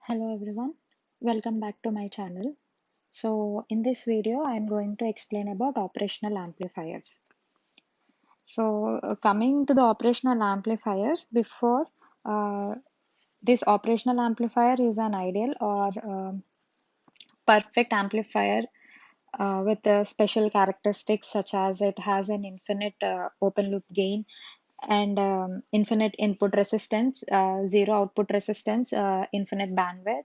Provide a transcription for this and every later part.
Hello everyone, welcome back to my channel. So in this video, I am going to explain about operational amplifiers. So coming to the operational amplifiers, before uh, this operational amplifier is an ideal or perfect amplifier with special characteristics such as it has an infinite open loop gain and infinite input resistance, zero output resistance, infinite bandwidth,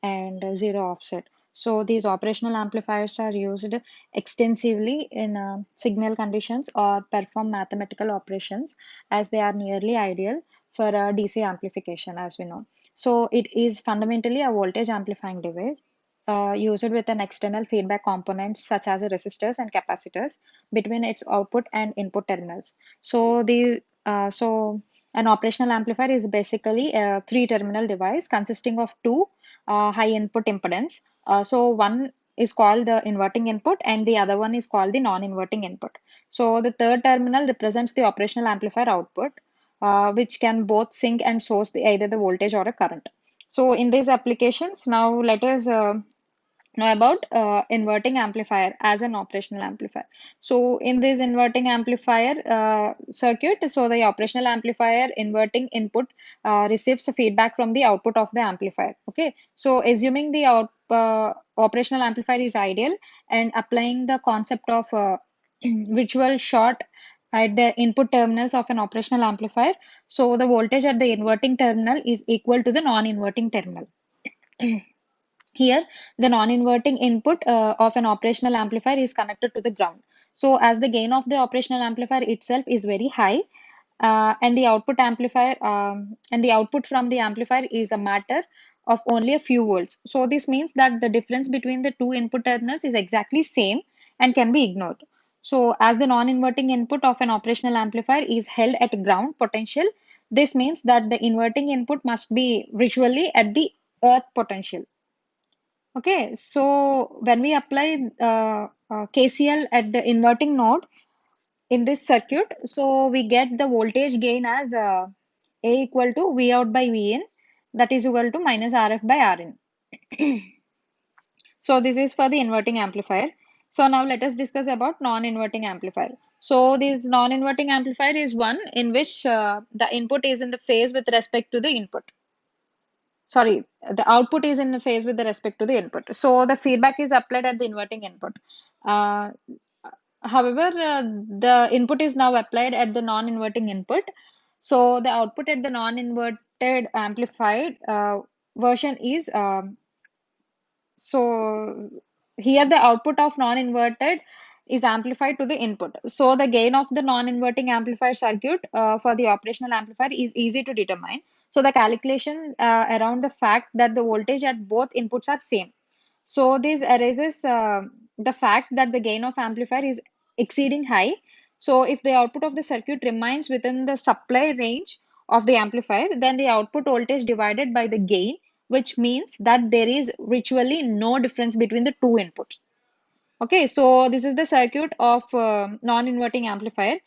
and zero offset. So these operational amplifiers are used extensively in signal conditions or perform mathematical operations as they are nearly ideal for DC amplification, as we know. So it is fundamentally a voltage amplifying device used with an external feedback components such as resistors and capacitors between its output and input terminals. So an operational amplifier is basically a three-terminal device consisting of two high input impedance. So one is called the inverting input and the other one is called the non-inverting input. So the third terminal represents the operational amplifier output, which can both sink and source either the voltage or a current. So in these applications, now let us know about inverting amplifier as an operational amplifier. So in this inverting amplifier circuit, so the operational amplifier inverting input receives feedback from the output of the amplifier. Okay, so assuming the operational amplifier is ideal and applying the concept of virtual short at the input terminals of an operational amplifier, so the voltage at the inverting terminal is equal to the non-inverting terminal. Here, the non-inverting input of an operational amplifier is connected to the ground. So, as the gain of the operational amplifier itself is very high, and the output from the amplifier is a matter of only a few volts. So, this means that the difference between the two input terminals is exactly same and can be ignored. So, as the non-inverting input of an operational amplifier is held at ground potential, this means that the inverting input must be visually at the earth potential. Okay, so when we apply KCL at the inverting node in this circuit, so we get the voltage gain as A equal to V out by Vin, that is equal to minus RF by Rin. So this is for the inverting amplifier. So now let us discuss about non-inverting amplifier. So this non-inverting amplifier is one in which the input is in the phase with respect to the input. Sorry, the output is in phase with the respect to the input. So the feedback is applied at the inverting input. Uh, However, the input is now applied at the non-inverting input. So the output at the non-inverted amplified version is so here the output of non-inverted is amplified to the input. So the gain of the non-inverting amplifier circuit for the operational amplifier is easy to determine. So the calculation around the fact that the voltage at both inputs are same. So this erases the fact that the gain of amplifier is exceeding high. So if the output of the circuit remains within the supply range of the amplifier, then the output voltage divided by the gain, which means that there is virtually no difference between the two inputs. Okay, so this is the circuit of non-inverting amplifier.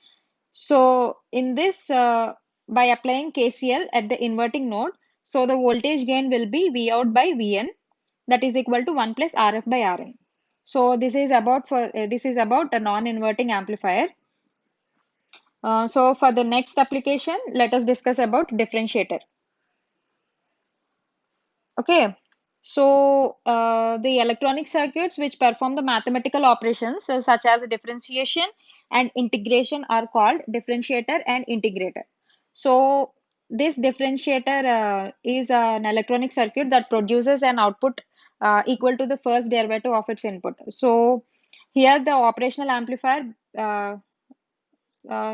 So in this, by applying KCL at the inverting node, so the voltage gain will be V out by Vn, that is equal to 1 plus Rf by Rn. So this is about a non-inverting amplifier. So for the next application, let us discuss about differentiator. Okay, so the electronic circuits which perform the mathematical operations such as differentiation and integration are called differentiator and integrator. So this differentiator is an electronic circuit that produces an output equal to the first derivative of its input. So here the operational amplifier,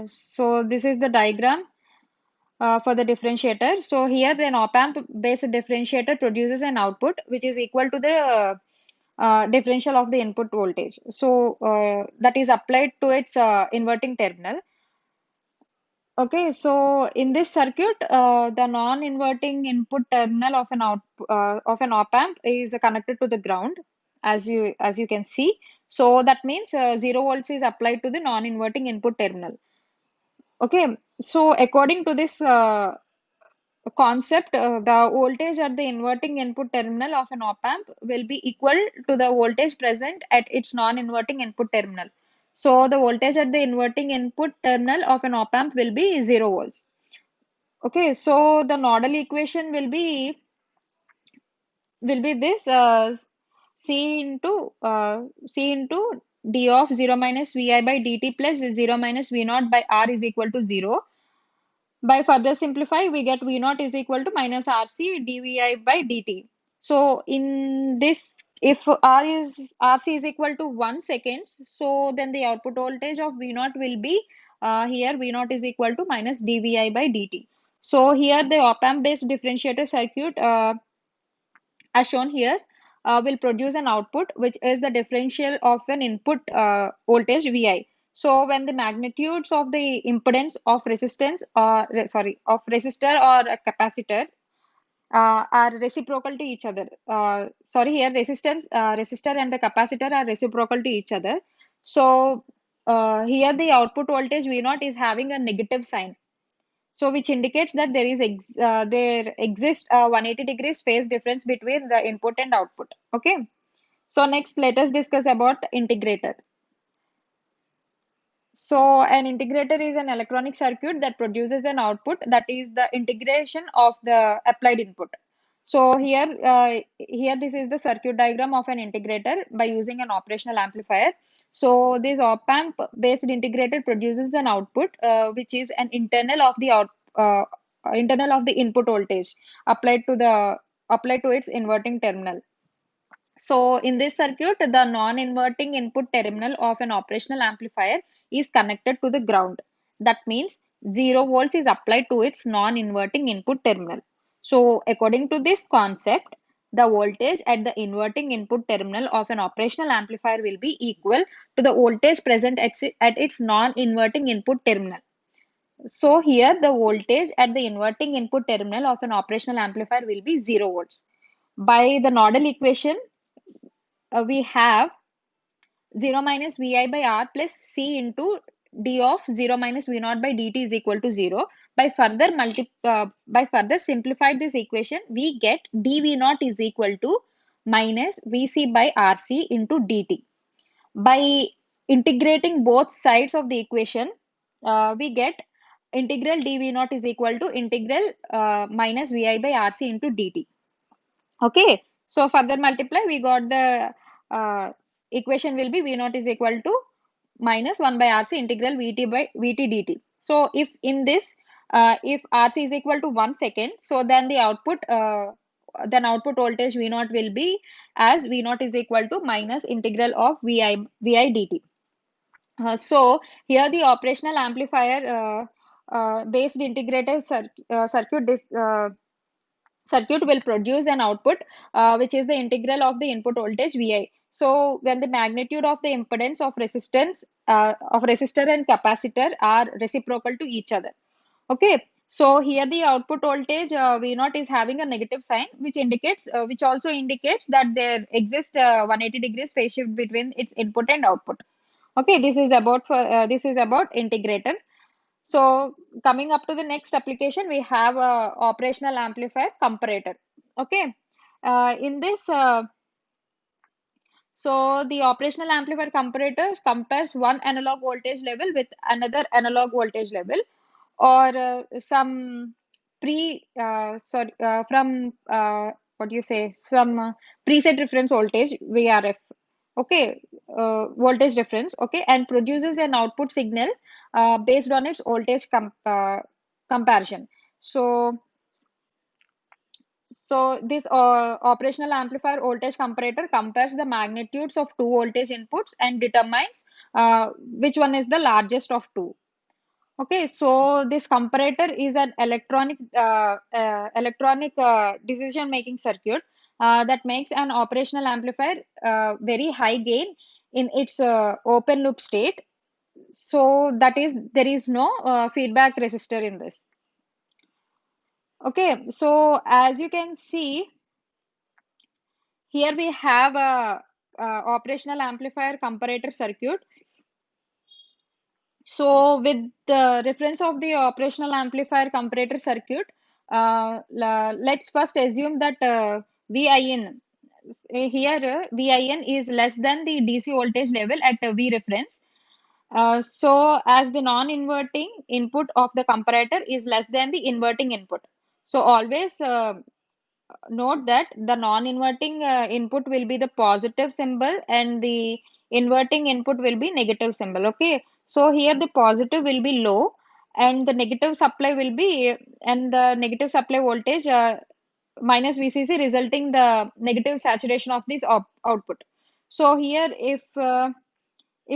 so this is the diagram for the differentiator. So here an op-amp based differentiator produces an output which is equal to the differential of the input voltage. So that is applied to its inverting terminal. Okay, so in this circuit, the non-inverting input terminal of an op-amp is connected to the ground, as you can see. So that means 0 volts is applied to the non-inverting input terminal. Okay, so according to this concept, the voltage at the inverting input terminal of an op amp will be equal to the voltage present at its non-inverting input terminal. So the voltage at the inverting input terminal of an op amp will be 0 volts. Okay, so the nodal equation will be this C into d of 0 minus Vi by dt plus 0 minus V naught by R is equal to 0. By further simplify, we get V naught is equal to minus RC dVi by dt. So in this, if RC is equal to 1 seconds, so then the output voltage of V naught will be here V naught is equal to minus dVi by dt. So here the op amp based differentiator circuit as shown here will produce an output which is the differential of an input voltage Vi. So when the magnitudes of the impedance of resistance or of resistor or a capacitor are reciprocal to each other. Here resistor and the capacitor are reciprocal to each other. So here the output voltage V naught is having a negative sign. So which indicates that there exists a 180 degrees phase difference between the input and output. Okay. So next, let us discuss about the integrator. So an integrator is an electronic circuit that produces an output that is the integration of the applied input. So here this is the circuit diagram of an integrator by using an operational amplifier. So this op amp based integrator produces an output which is an internal of the input voltage applied to its inverting terminal. So in this circuit, the non-inverting input terminal of an operational amplifier is connected to the ground. That means 0 volts is applied to its non-inverting input terminal. So according to this concept, the voltage at the inverting input terminal of an operational amplifier will be equal to the voltage present at its non-inverting input terminal. So here the voltage at the inverting input terminal of an operational amplifier will be 0 volts. By the nodal equation, we have 0 minus Vi by R plus C into d of 0 minus V naught by dt is equal to 0. By further simplified this equation, we get dV naught is equal to minus Vc by Rc into dt. By integrating both sides of the equation, we get integral dV naught is equal to integral minus Vi by Rc into dt. Okay, so further multiply, we got the equation will be V naught is equal to minus 1 by RC integral Vt dt. So if in this, if RC is equal to 1 second, so then the output voltage V naught will be as V naught is equal to minus integral of Vi dt. So here the operational amplifier based integrated circuit will produce an output which is the integral of the input voltage Vi. So when the magnitude of the impedance of resistor and capacitor are reciprocal to each other. Okay. So here the output voltage V naught is having a negative sign, which also indicates that there exists 180 degrees phase shift between its input and output. Okay, this is about integrator. So coming up to the next application, we have a operational amplifier comparator. Okay, in this, so the operational amplifier comparator compares one analog voltage level with another analog voltage level, or some pre, sorry, from what do you say, from preset reference voltage VRF. Okay, voltage reference. Okay, and produces an output signal based on its voltage comparison. So this operational amplifier voltage comparator compares the magnitudes of two voltage inputs and determines which one is the largest of two. Okay, so this comparator is an electronic decision making circuit that makes an operational amplifier very high gain in its open loop state. So that is, there is no feedback resistor in this. Okay, so as you can see, here we have a operational amplifier comparator circuit. So with the reference of the operational amplifier comparator circuit, let's first assume that VIN here VIN is less than the DC voltage level at V reference. So as the non-inverting input of the comparator is less than the inverting input. So always note that the non-inverting input will be the positive symbol and the inverting input will be negative symbol. Okay. So here the positive will be low and the negative supply will be and the negative supply voltage minus VCC resulting the negative saturation of this output. So here if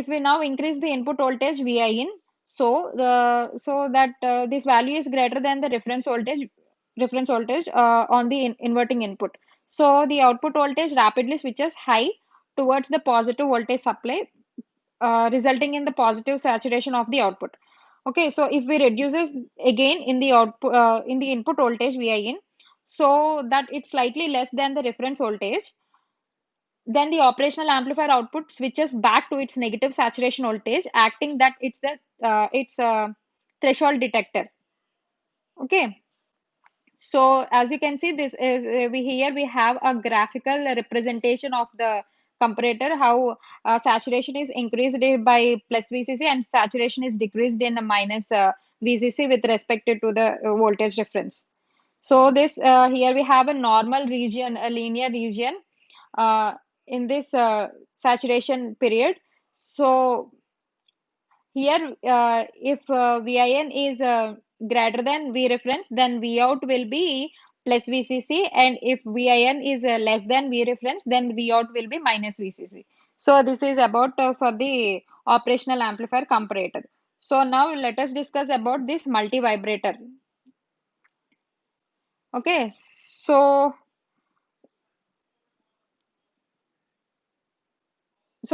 we now increase the input voltage VIN, so that this value is greater than the reference voltage on the inverting input. So the output voltage rapidly switches high towards the positive voltage supply, resulting in the positive saturation of the output. Okay, so if we reduces again in the output in the input voltage VIN, so that it's slightly less than the reference voltage, then the operational amplifier output switches back to its negative saturation voltage, acting that it's a threshold detector. Okay. So as you can see, this is we here we have a graphical representation of the comparator, how saturation is increased by plus VCC and saturation is decreased in the minus VCC with respect to the voltage reference. So this here we have a normal region, a linear region uh, in this saturation period. So here, if VIN is greater than V reference, then V out will be plus VCC, and if VIN is less than V reference, then V out will be minus VCC. So this is about for the operational amplifier comparator. So now let us discuss about this multi vibrator. Okay, so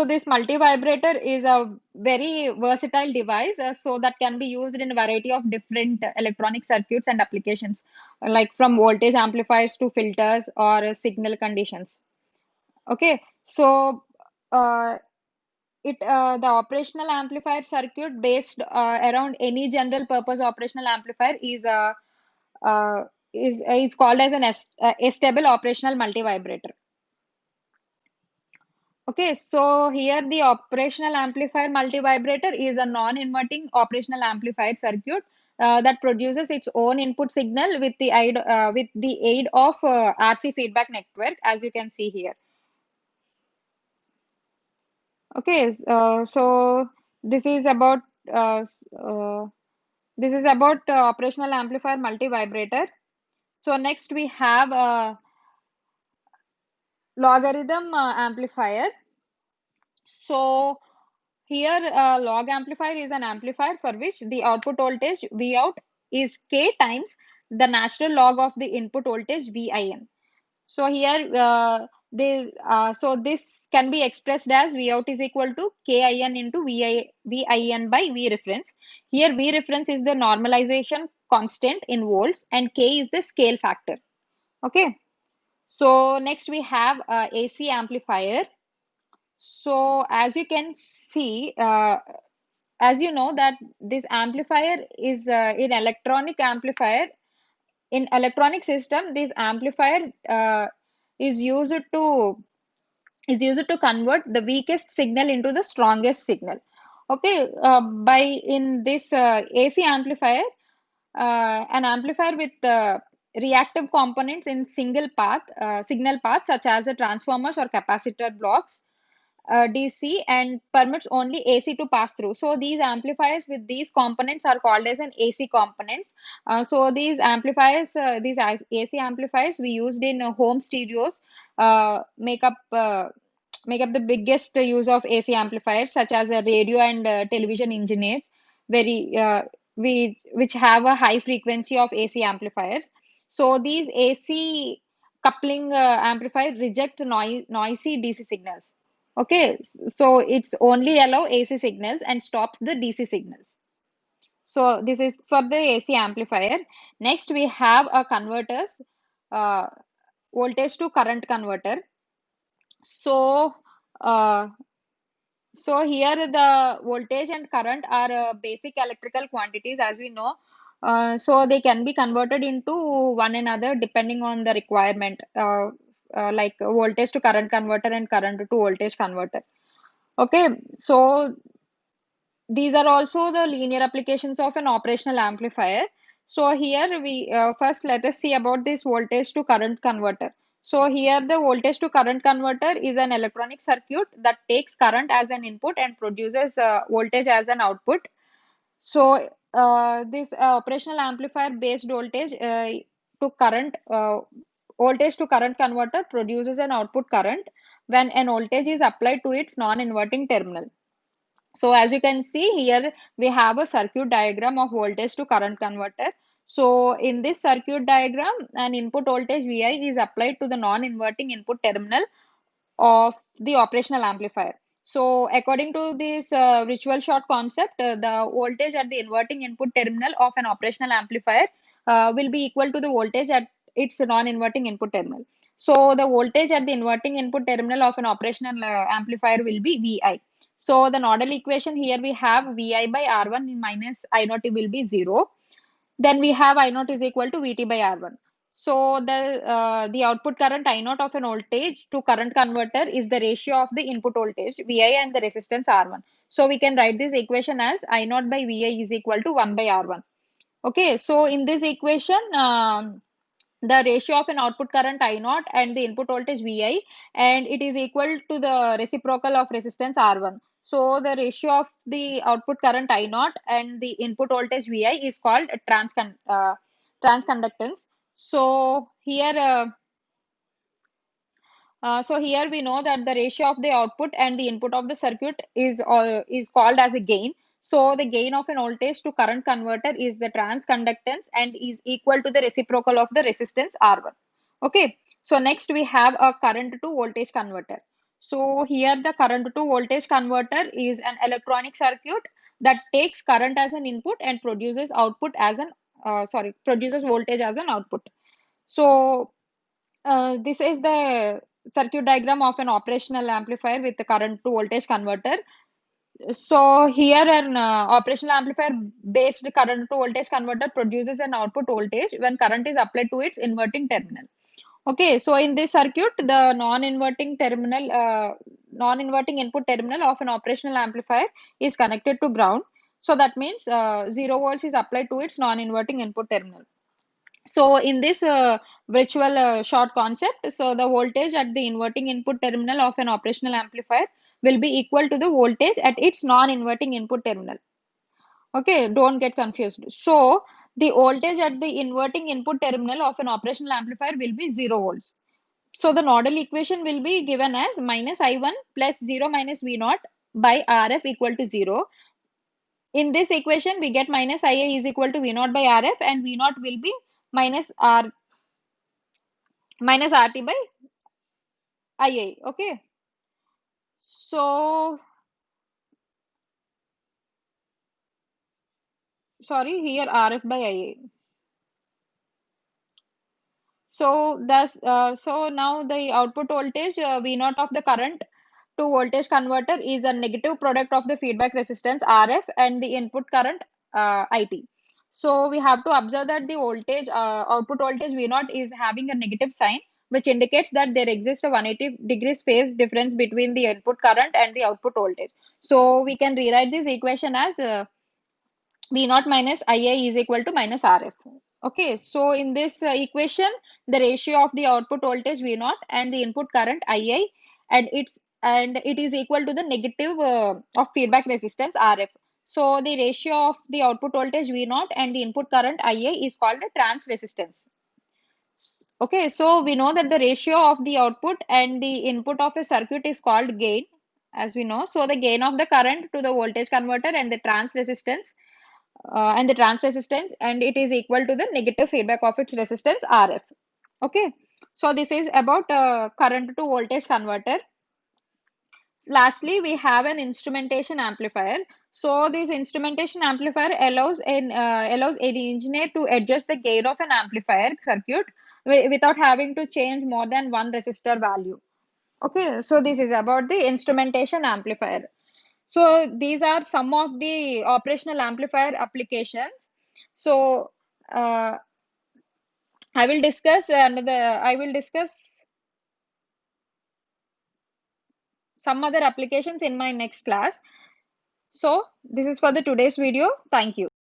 this multi-vibrator is a very versatile device, so that can be used in a variety of different electronic circuits and applications, like from voltage amplifiers to filters or signal conditions. Okay, so uh, the operational amplifier circuit based around any general purpose operational amplifier uh, is called as a stable operational multi-vibrator. Okay, so here the operational amplifier multivibrator is a non-inverting operational amplifier circuit that produces its own input signal with the aid of RC feedback network, as you can see here. Okay, so this is about uh, s- uh, operational amplifier multivibrator. So next we have a logarithm amplifier. So here, log amplifier is an amplifier for which the output voltage V out is K times the natural log of the input voltage VIN. So here, this can be expressed as V out is equal to KIN into VIN by V reference. Here, V reference is the normalization constant in volts and K is the scale factor. Okay. So next we have AC amplifier. So as you can see, as you know that this amplifier is in electronic system, this amplifier is used to convert the weakest signal into the strongest signal. Okay, by in this AC amplifier, an amplifier with reactive components in single path signal path such as the transformers or capacitor blocks DC and permits only AC to pass through. So these amplifiers with these components are called as an AC components. So these AC amplifiers we used in home stereos uh, make up uh, make up the biggest use of AC amplifiers, such as radio and television engineers, very which have a high frequency of AC amplifiers. So these AC coupling amplifiers reject noisy DC signals. Okay, so it's only allow AC signals and stops the DC signals. So this is for the AC amplifier. Next, we have a converters, uh, voltage to current converter. So, uh, so here the voltage and current are basic electrical quantities, as we know. So they can be converted into one another depending on the requirement, like voltage to current converter and current to voltage converter. Okay, so these are also the linear applications of an operational amplifier. So here we first let us see about this voltage to current converter. So here the voltage to current converter is an electronic circuit that takes current as an input and produces voltage as an output. So this operational amplifier based voltage to current converter produces an output current when an voltage is applied to its non-inverting terminal. So as you can see here, we have a circuit diagram of voltage to current converter. So in this circuit diagram, an input voltage Vi is applied to the non-inverting input terminal of the operational amplifier. So according to this ritual short concept, the voltage at the inverting input terminal of an operational amplifier will be equal to the voltage at its non-inverting input terminal. So the voltage at the inverting input terminal of an operational amplifier will be Vi. So the nodal equation here we have Vi by R1 minus I naught will be 0. Then we have I naught is equal to Vt by R1. So the output current I naught of an voltage to current converter is the ratio of the input voltage Vi and the resistance R1. So we can write this equation as I naught by Vi is equal to 1 by R1. Okay, so in this equation, the ratio of an output current I naught and the input voltage Vi, and it is equal to the reciprocal of resistance R1. So the ratio of the output current I naught and the input voltage Vi is called transconductance. So here we know that the ratio of the output and the input of the circuit is called as a gain. So the gain of an voltage to current converter is the transconductance and is equal to the reciprocal of the resistance R1. Okay. So next we have a current to voltage converter. So here the current to voltage converter is an electronic circuit that takes current as an input and produces produces voltage as an output. So this is the circuit diagram of an operational amplifier with the current to voltage converter. So here an operational amplifier based current to voltage converter produces an output voltage when current is applied to its inverting terminal. Okay, so in this circuit, the non-inverting input terminal of an operational amplifier is connected to ground. So that means 0 volts is applied to its non-inverting input terminal. So in this virtual short concept, so the voltage at the inverting input terminal of an operational amplifier will be equal to the voltage at its non-inverting input terminal. Okay, don't get confused. So the voltage at the inverting input terminal of an operational amplifier will be 0 volts. So the nodal equation will be given as minus I1 plus 0 minus V naught by RF equal to 0. In this equation, we get minus IA is equal to V naught by RF, and V naught will be minus RT by IA. Okay. So, sorry, here RF by IA. So now the output voltage V naught of the current to voltage converter is a negative product of the feedback resistance RF and the input current IT. So we have to observe that the output voltage V naught is having a negative sign, which indicates that there exists a 180 degrees phase difference between the input current and the output voltage. So we can rewrite this equation as V naught minus Ia is equal to minus RF. Okay, so in this equation, the ratio of the output voltage V naught and the input current Ia and it is equal to the negative of feedback resistance RF. So the ratio of the output voltage V naught and the input current Ia is called the trans resistance. Okay, so we know that the ratio of the output and the input of a circuit is called gain, as we know. So the gain of the current to the voltage converter and the trans resistance and it is equal to the negative feedback of its resistance RF. Okay, so this is about current to voltage converter. Lastly, we have an instrumentation amplifier. So this instrumentation amplifier allows an engineer to adjust the gain of an amplifier circuit without having to change more than one resistor value. Okay, so this is about the instrumentation amplifier. So these are some of the operational amplifier applications. So uh, I will discuss some other applications in my next class. So this is for the today's video. Thank you.